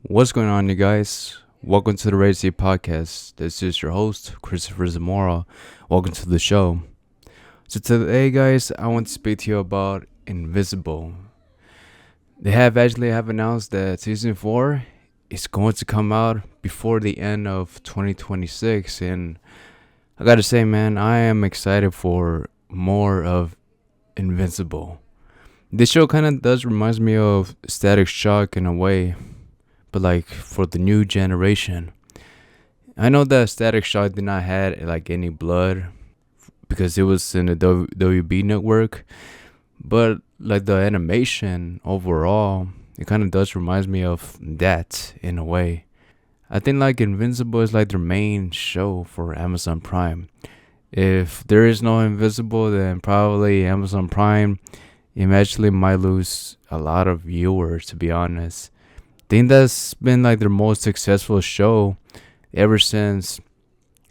What's going on, you guys? Welcome to the Racy Podcast. This is your host, Cristopher Zamora. Welcome to the show. So today, guys, I want to speak to you about Invisible. They have announced that season 4 is going to come out before the end of 2026, and I gotta say, man, I am excited for more of Invincible. This show kind of does reminds me of Static Shock in a way, but like for the new generation. I know that Static Shock did not had like any blood because it was in the WB network, but like the animation overall, it kind of does reminds me of that in a way. I think like Invincible is like their main show for Amazon Prime. If there is no Invisible, then probably Amazon Prime eventually might lose a lot of viewers, to be honest. Think that's been like their most successful show ever since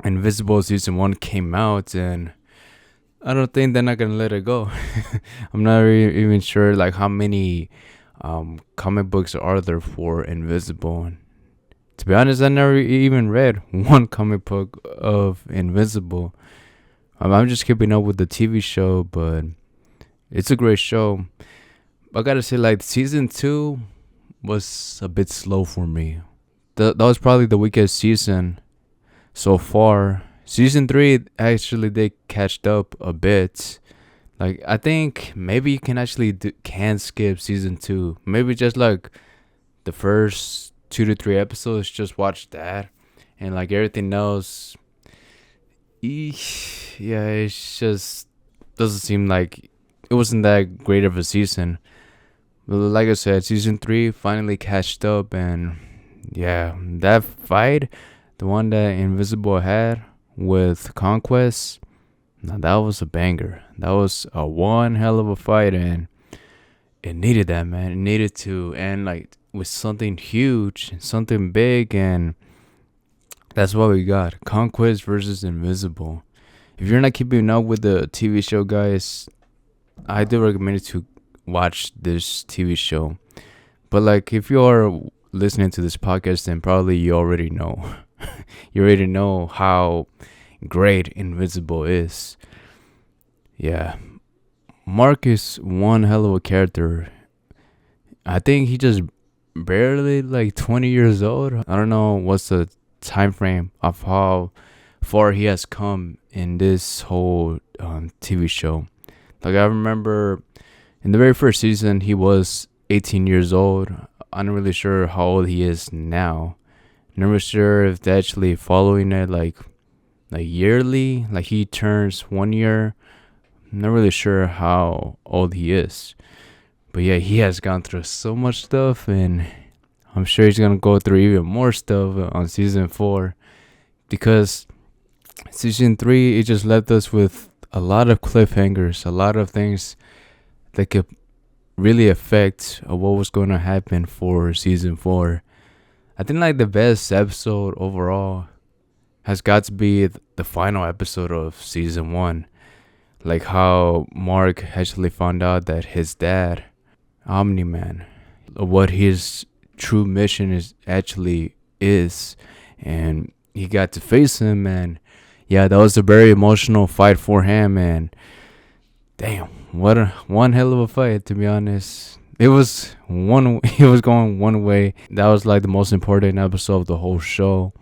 Invisible season 1 came out, and I don't think they're not gonna let it go. I'm not even sure like how many comic books are there for Invisible. To be honest, I never even read one comic book of Invisible. I'm just keeping up with the TV show, but it's a great show. I gotta say, like season 2 was a bit slow for me. That was probably the weakest season so far. Season 3 actually they catched up a bit. Like I think maybe you can actually can skip season 2. Maybe just like the first 2 to 3 episodes, just watch that, and like everything else, yeah, it's just doesn't seem like it wasn't that great of a season. But like I said, season 3 finally catched up, and yeah, that fight, the one that Invisible had with Conquest, now that was a banger. That was a one hell of a fight, and it needed that, man. It needed to end like with something huge, something big, and that's what we got. Conquest versus Invisible. If you're not keeping up with the TV show, guys, I do recommend you to watch this TV show. But like if you are listening to this podcast, then probably you already know. You already know how great Invisible is. Yeah. Mark is one hell of a character. I think he just barely like 20 years old. I don't know what's the time frame of how far he has come in this whole TV show. Like I remember in the very first season he was 18 years old. I'm not really sure how old he is now. Never sure if they're actually following it like yearly, like he turns 1 year. Not really sure how old he is. But yeah, he has gone through so much stuff, and I'm sure he's gonna go through even more stuff on season 4, because season 3 it just left us with a lot of cliffhangers, a lot of things that could really affect what was going to happen for season 4. I think like the best episode overall has got to be the final episode of season 1. Like how Mark actually found out that his dad, Omni-Man, what his true mission is, and he got to face him, and yeah, that was a very emotional fight for him, and damn, what a one hell of a fight, to be honest. It was going one way. That was like the most important episode of the whole show,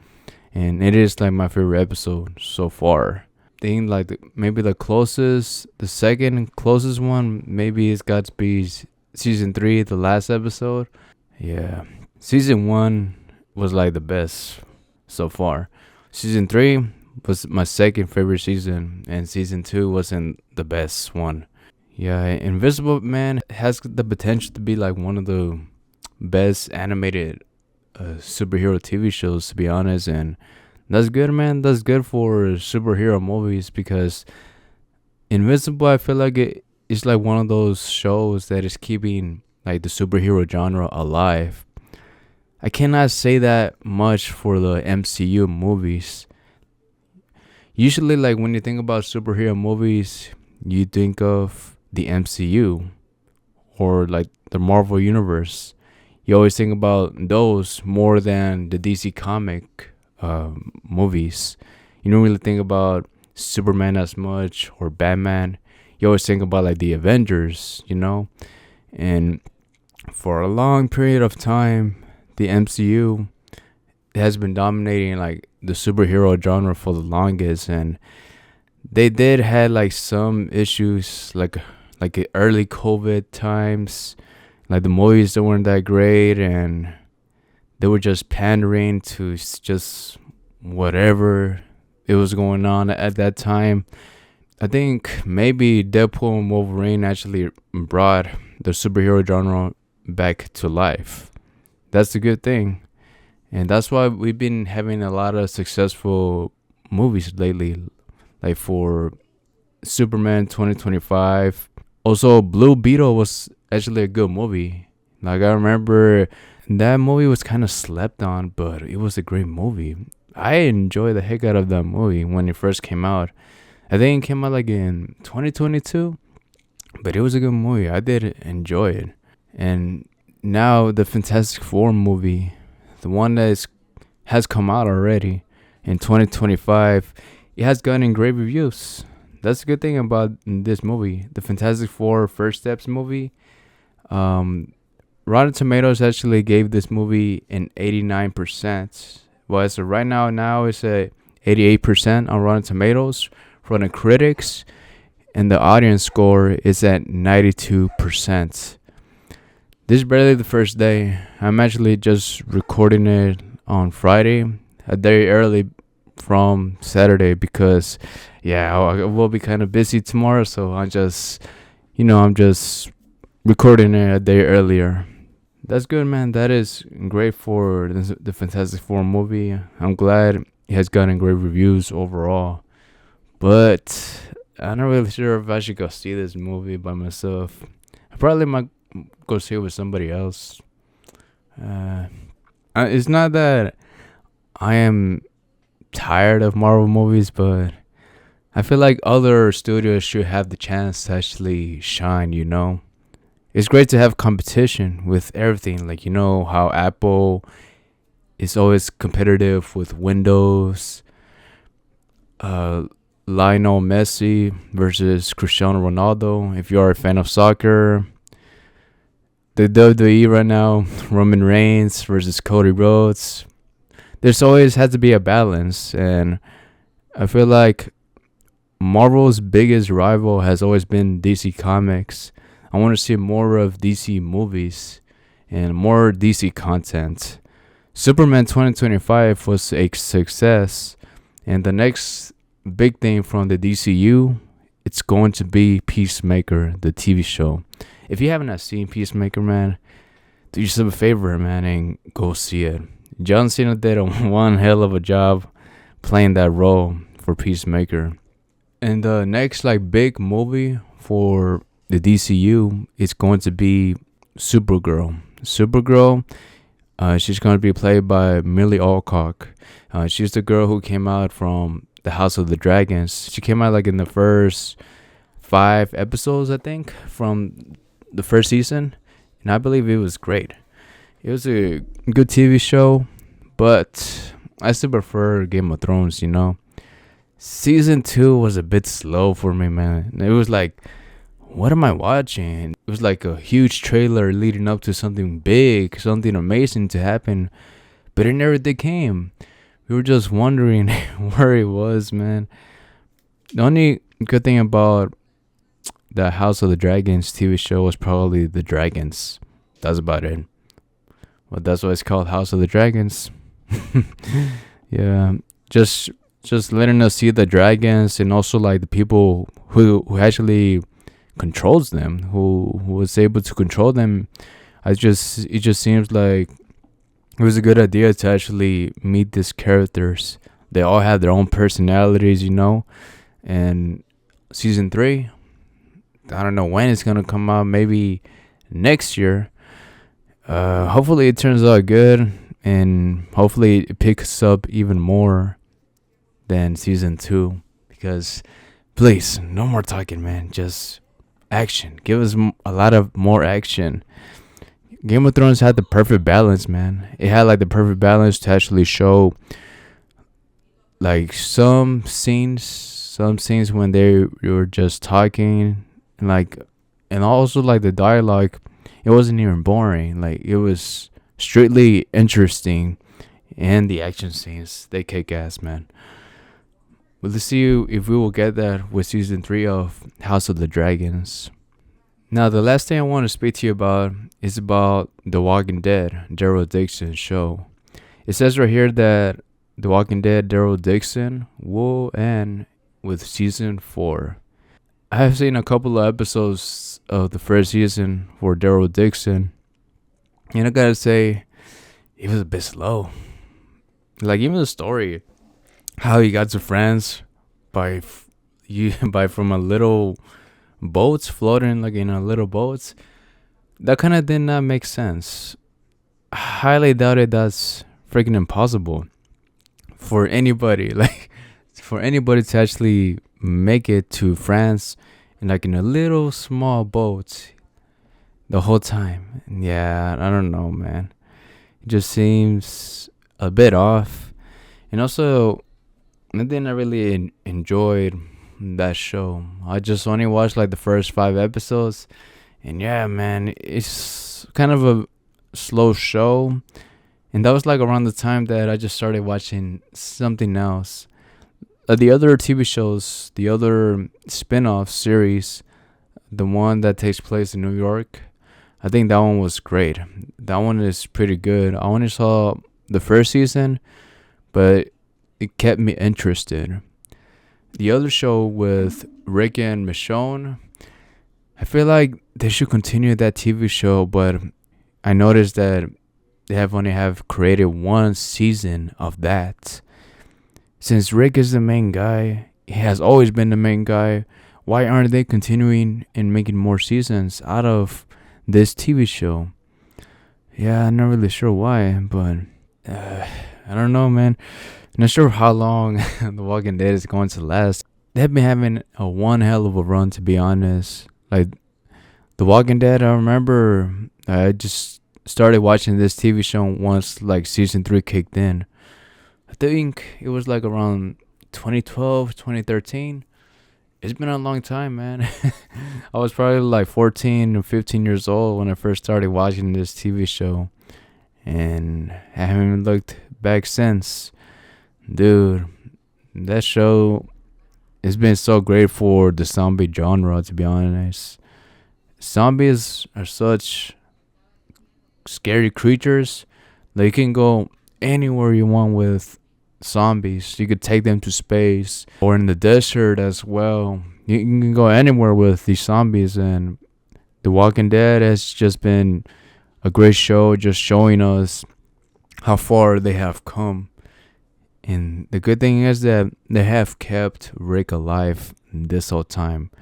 and it is like my favorite episode so far. Think like maybe the second closest one, maybe it's got to be season 3, the last episode. Yeah, season 1 was like the best so far. Season 3 was my second favorite season, and season 2 wasn't the best one. Yeah, Invisible, man, has the potential to be like one of the best animated superhero TV shows, to be honest, and that's good, man. That's good for superhero movies, because Invincible, I feel like it's like one of those shows that is keeping like the superhero genre alive. I cannot say that much for the MCU movies. Usually, like when you think about superhero movies, you think of the MCU or like the Marvel universe. You always think about those more than the DC comic movies. You don't really think about Superman as much or Batman. You always think about like the Avengers, you know? And for a long period of time, the MCU has been dominating like the superhero genre for the longest, and they did had like some issues like early COVID times, like the movies that weren't that great, and they were just pandering to just whatever it was going on at that time. I think maybe Deadpool and Wolverine actually brought the superhero genre back to life. That's a good thing. And that's why we've been having a lot of successful movies lately. Like for Superman 2025. Also, Blue Beetle was actually a good movie. Like I remember that movie was kind of slept on, but it was a great movie. I enjoyed the heck out of that movie when it first came out. I think it came out like in 2022, but it was a good movie. I did enjoy it. And now the Fantastic Four movie, the one that has come out already in 2025, it has gotten great reviews. That's a good thing about this movie, the Fantastic Four First Steps movie. Rotten Tomatoes actually gave this movie an 89%. Well, so right now it's a 88% on Rotten Tomatoes from the critics, and the audience score is at 92%. This is barely the first day. I'm actually just recording it on Friday, a day early from Saturday, because I will be kind of busy tomorrow, so I'm just recording it a day earlier. That's good, man. That is great for the Fantastic Four movie. I'm glad it has gotten great reviews overall. But I'm not really sure if I should go see this movie by myself. I probably might go see it with somebody else. It's not that I am tired of Marvel movies, but I feel like other studios should have the chance to actually shine, you know? It's great to have competition with everything. Like, you know how Apple is always competitive with Windows, Lionel Messi versus Cristiano Ronaldo. If you are a fan of soccer, the WWE right now, Roman Reigns versus Cody Rhodes. There's always had to be a balance, and I feel like Marvel's biggest rival has always been DC Comics. I want to see more of DC movies and more DC content. Superman 2025 was a success, and the next big thing from the DCU, it's going to be Peacemaker, the TV show. If you haven't seen Peacemaker, man, do yourself a favor, man, and go see it. John Cena did one hell of a job playing that role for Peacemaker. And the next big movie for the DCU is going to be Supergirl. She's going to be played by Millie Alcock. She's the girl who came out from the House of the Dragons. She came out in the first 5 episodes, I think, from the first season, and I believe it was great. It was a good TV show, but I still prefer Game of Thrones, you know. Season 2 was a bit slow for me, man. It was like, what am I watching? It was like a huge trailer leading up to something big, something amazing to happen, but it never did came. We were just wondering where it was, man. The only good thing about the House of the Dragons TV show was probably the dragons. That's about it. Well, that's why it's called House of the Dragons. Yeah, just letting us see the dragons, and also the people who actually controls them, who was able to control them. It just seems like it was a good idea to actually meet these characters. They all have their own personalities, you know. And season 3, I don't know when it's gonna come out. Maybe next year. Hopefully it turns out good, and hopefully it picks up even more than season 2. Because please, no more talking, man. Just action. Give us a lot of more action. Game of Thrones had the perfect balance, man. It had like the perfect balance to actually show like some scenes when they were just talking, and like, and also like the dialogue, it wasn't even boring. Like it was strictly interesting, and the action scenes, they kick ass, man. But let's see if we will get that with season 3 of House of the Dragons. Now, the last thing I want to speak to you about is about The Walking Dead, Daryl Dixon's show. It says right here that The Walking Dead, Daryl Dixon will end with season 4. I have seen a couple of episodes of the first season for Daryl Dixon, and I gotta say, it was a bit slow. Like, even the story, how he got to France by by from a little boats floating like in a little boats, that kind of did not make sense. I highly doubted that's freaking impossible for anybody. Like, for anybody to actually make it to France and like in a little small boat the whole time. Yeah, I don't know, man. It just seems a bit off. And also, I didn't really enjoyed that show. I just only watched like the first 5 episodes, and yeah, man, it's kind of a slow show. And that was like around the time that I just started watching something else. The other TV shows, the other spin-off series, the one that takes place in New York, I think that one was great. That one is pretty good. I only saw the first season, but it kept me interested. The other show with Rick and Michonne, I feel like they should continue that TV show, but I noticed that they have created 1 season of that. Since Rick is the main guy, he has always been the main guy, why aren't they continuing and making more seasons out of this TV show? Yeah, I'm not really sure why, but I don't know, man. Not sure how long The Walking Dead is going to last. They've been having a one hell of a run, to be honest. Like, The Walking Dead, I remember I just started watching this TV show once like season 3 kicked in. I think it was like around 2012, 2013. It's been a long time, man. I was probably like 14 or 15 years old when I first started watching this TV show, and I haven't looked back since. Dude, that show has been so great for the zombie genre, to be honest. Zombies are such scary creatures. Like, you can go anywhere you want with zombies. You could take them to space or in the desert as well. You can go anywhere with these zombies, and The Walking Dead has just been a great show, just showing us how far they have come. And the good thing is that they have kept Rick alive this whole time.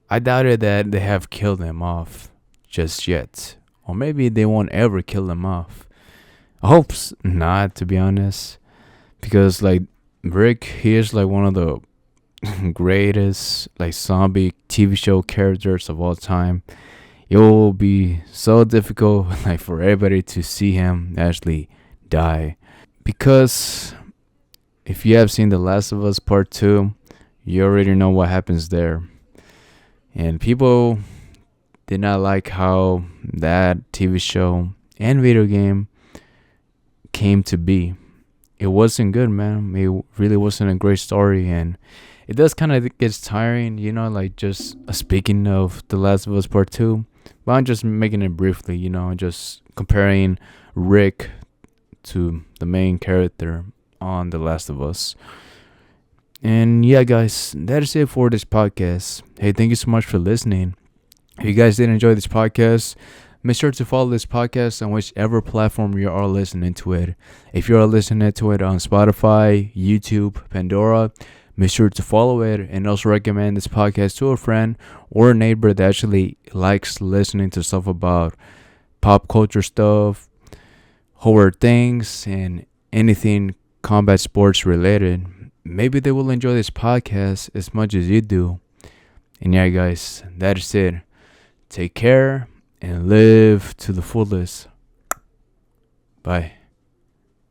I doubted that they have killed him off just yet. Or maybe they won't ever kill him off. I hope not, to be honest. Because like Rick, he is like one of the greatest like zombie TV show characters of all time. It will be so difficult like for everybody to see him actually die. Because if you have seen The Last of Us Part 2, you already know what happens there. And people did not like how that TV show and video game came to be. It wasn't good, man. It really wasn't a great story, and it does kind of get tiring, you know, like just speaking of The Last of Us Part 2. But I'm just making it briefly, you know, just comparing Rick to the main character on The Last of Us. And yeah, guys, that is it for this podcast. Hey, thank you so much for listening. If you guys did enjoy this podcast, make sure to follow this podcast on whichever platform you are listening to it. If you are listening to it on Spotify, YouTube, Pandora, make sure to follow it, and also recommend this podcast to a friend or a neighbor that actually likes listening to stuff about pop culture stuff, horror things, and anything combat sports related. Maybe they will enjoy this podcast as much as you do. And yeah, guys, that is it. Take care and live to the fullest. Bye.